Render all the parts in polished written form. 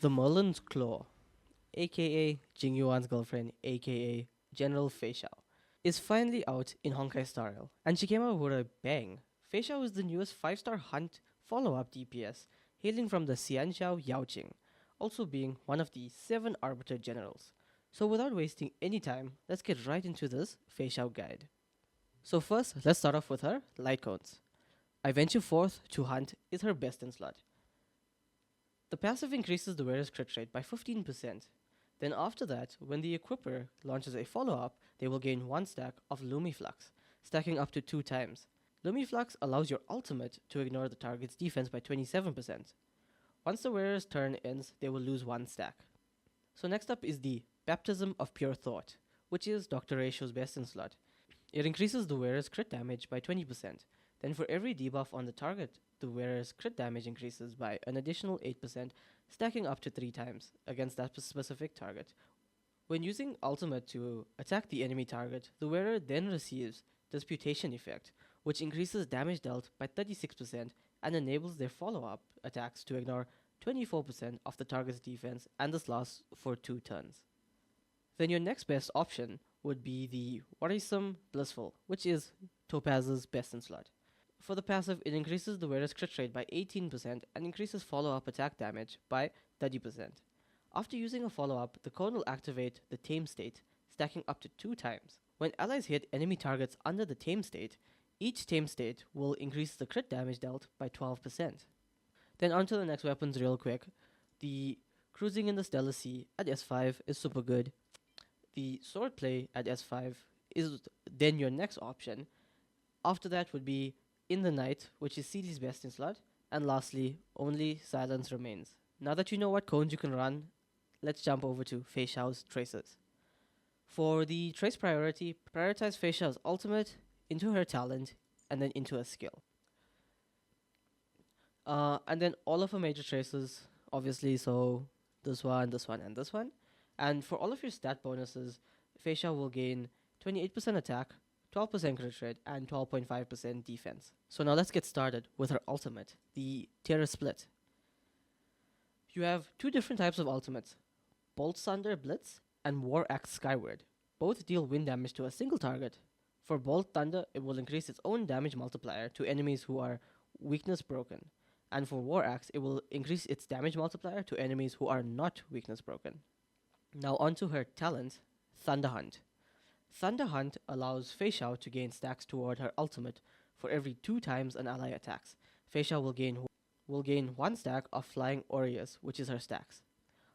The Merlin's Claw, aka Jing Yuan's girlfriend, aka General Feixiao, is finally out in Honkai style, and she came out with a bang. Feixiao is the newest 5-star hunt follow-up DPS, hailing from the Xianxiao Yaoqing, also being one of the 7 Arbiter Generals. So without wasting any time, let's get right into this Feixiao guide. So first, let's start off with her Lightcones. I venture forth to hunt is her best in slot. The passive increases the wearer's crit rate by 15%. Then after that, when the equipper launches a follow-up, they will gain 1 stack of Lumiflux, stacking up to 2 times. Lumiflux allows your ultimate to ignore the target's defense by 27%. Once the wearer's turn ends, they will lose 1 stack. So next up is the Baptism of Pure Thought, which is Dr. Ratio's best in slot. It increases the wearer's crit damage by 20%. Then for every debuff on the target, the wearer's crit damage increases by an additional 8%, stacking up to 3 times against that specific target. When using ultimate to attack the enemy target, the wearer then receives Disputation effect, which increases damage dealt by 36% and enables their follow-up attacks to ignore 24% of the target's defense, and this lasts for 2 turns. Then your next best option would be the Worrisome Blissful, which is Topaz's best in slot. For the passive, it increases the wearer's crit rate by 18% and increases follow-up attack damage by 30%. After using a follow-up, the cone will activate the Tame State, stacking up to 2 times. When allies hit enemy targets under the Tame State, each Tame State will increase the crit damage dealt by 12%. Then onto the next weapons real quick. The Cruising in the Stellar Sea at S5 is super good. The Swordplay at S5 is then your next option. After that would be In the Night, which is Seely's best in slot. And lastly, only Silence Remains. Now that you know what cones you can run, let's jump over to Feixiao's traces. For the trace priority, prioritize Feixiao's ultimate into her talent and then into a skill. And then all of her major traces, obviously, so this one, this one, and this one. And for all of your stat bonuses, Feixiao will gain 28% attack, 12% crit rate, and 12.5% defense. So now let's get started with her ultimate, the Terror Split. You have 2 different types of ultimates, Bolt Thunder Blitz and War Axe Skyward. Both deal wind damage to a single target. For Bolt Thunder, it will increase its own damage multiplier to enemies who are weakness broken. And for War Axe, it will increase its damage multiplier to enemies who are not weakness broken. Now onto her talent, Thunder Hunt. Thunder Hunt allows Feixiao to gain stacks toward her ultimate for every 2 times an ally attacks. Feixiao will gain 1 stack of Flying Aureus, which is her stacks.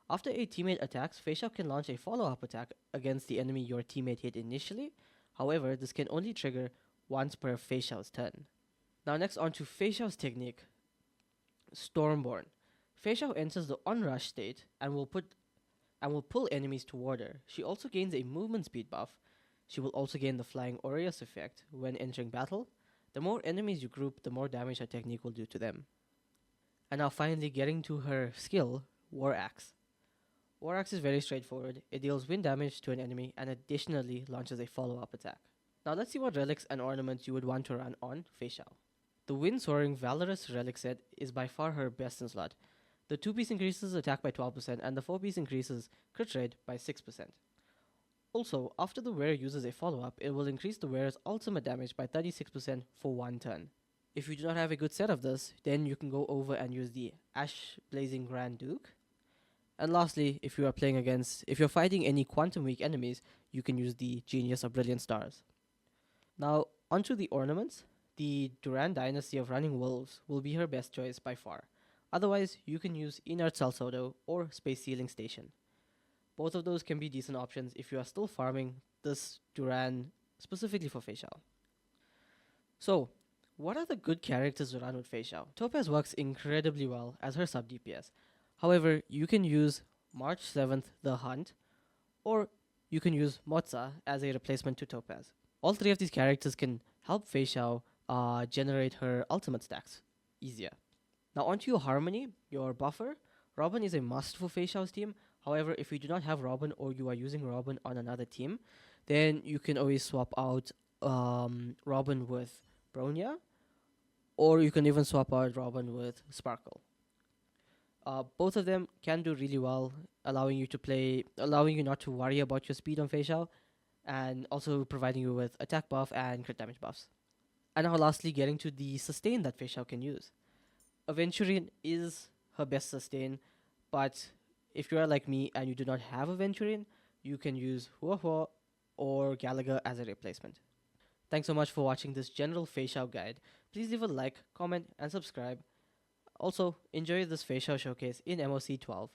After a teammate attacks, Feixiao can launch a follow-up attack against the enemy your teammate hit initially. However, this can only trigger once per Feixiao's turn. Now next on to Feixiao's technique, Stormborn. Feixiao enters the onrush state and will pull enemies toward her. She also gains a movement speed buff. She will also gain the Flying Aureus effect when entering battle. The more enemies you group, the more damage her technique will do to them. And now finally getting to her skill, War Axe. War Axe is very straightforward. It deals wind damage to an enemy and additionally launches a follow-up attack. Now let's see what relics and ornaments you would want to run on Feixiao. The Wind Soaring Valorous relic set is by far her best in slot. The 2-piece increases attack by 12% and the 4-piece increases crit rate by 6%. Also, after the wearer uses a follow-up, it will increase the wearer's ultimate damage by 36% for 1 turn. If you do not have a good set of this, then you can go over and use the Ash Blazing Grand Duke. And lastly, if you're fighting any quantum weak enemies, you can use the Genius of Brilliant Stars. Now, onto the ornaments. The Duran Dynasty of Running Wolves will be her best choice by far. Otherwise, you can use Inert Salsodo or Space Sealing Station. Both of those can be decent options if you are still farming this Duran specifically for Feixiao. So, what are the good characters to run with Feixiao? Topaz works incredibly well as her sub DPS. However, you can use March 7th the Hunt, or you can use Mozza as a replacement to Topaz. All 3 of these characters can help Feixiao generate her ultimate stacks easier. Now onto your Harmony, your buffer. Robin is a must for Feixiao's team. However, if you do not have Robin or you are using Robin on another team, then you can always swap out Robin with Bronya, or you can even swap out Robin with Sparkle. Both of them can do really well, allowing you not to worry about your speed on Feixiao, and also providing you with attack buff and crit damage buffs. And now lastly, getting to the sustain that Feixiao can use. Aventurine is her best sustain, but if you are like me and you do not have Aventurine, you can use Hua Hua or Gallagher as a replacement. Thanks so much for watching this general Feixiao guide. Please leave a like, comment, and subscribe. Also, enjoy this Feixiao showcase in MoC 12,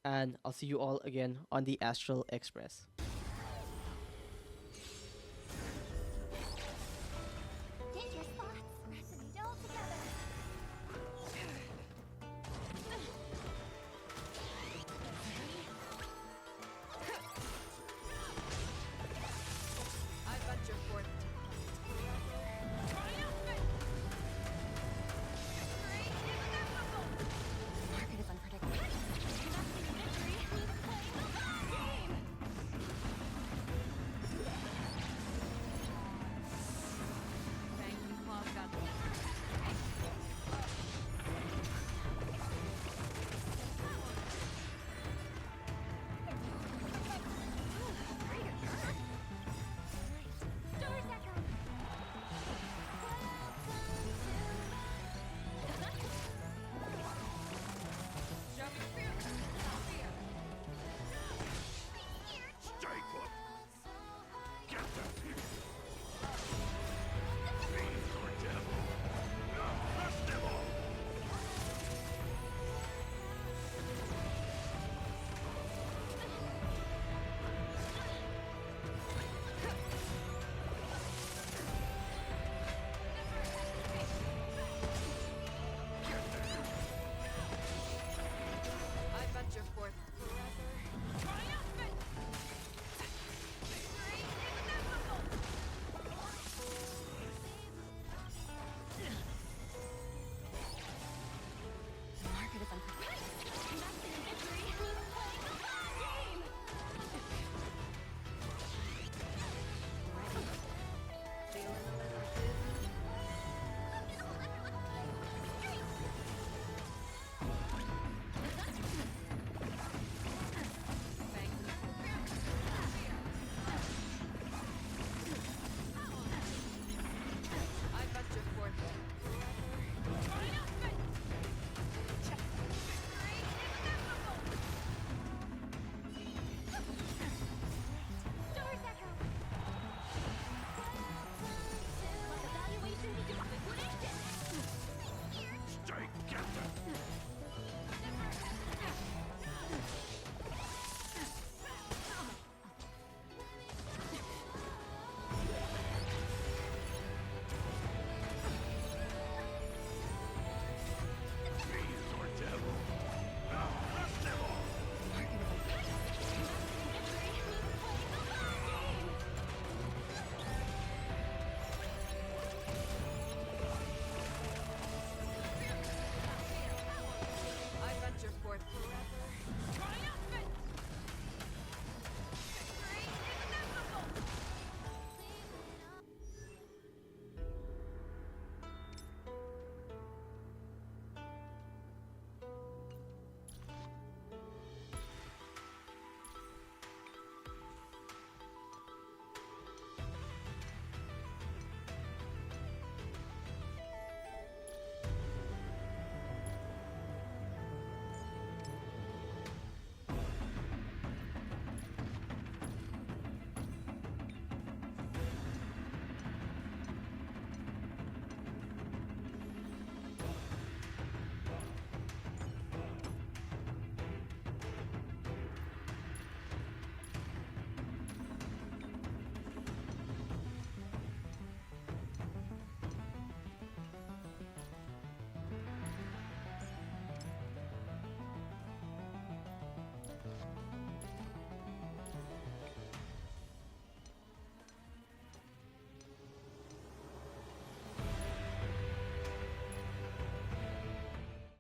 and I'll see you all again on the Astral Express. Danger spots. Resonate all together. I venture forth to hunt. Triumphant! Victory is inevitable! Market is unpredictable. Victory, we play the game! Thank you, Claw God. Doors echo. Stay put. Get that here. Fiends or devil. Now crush them all. I venture forth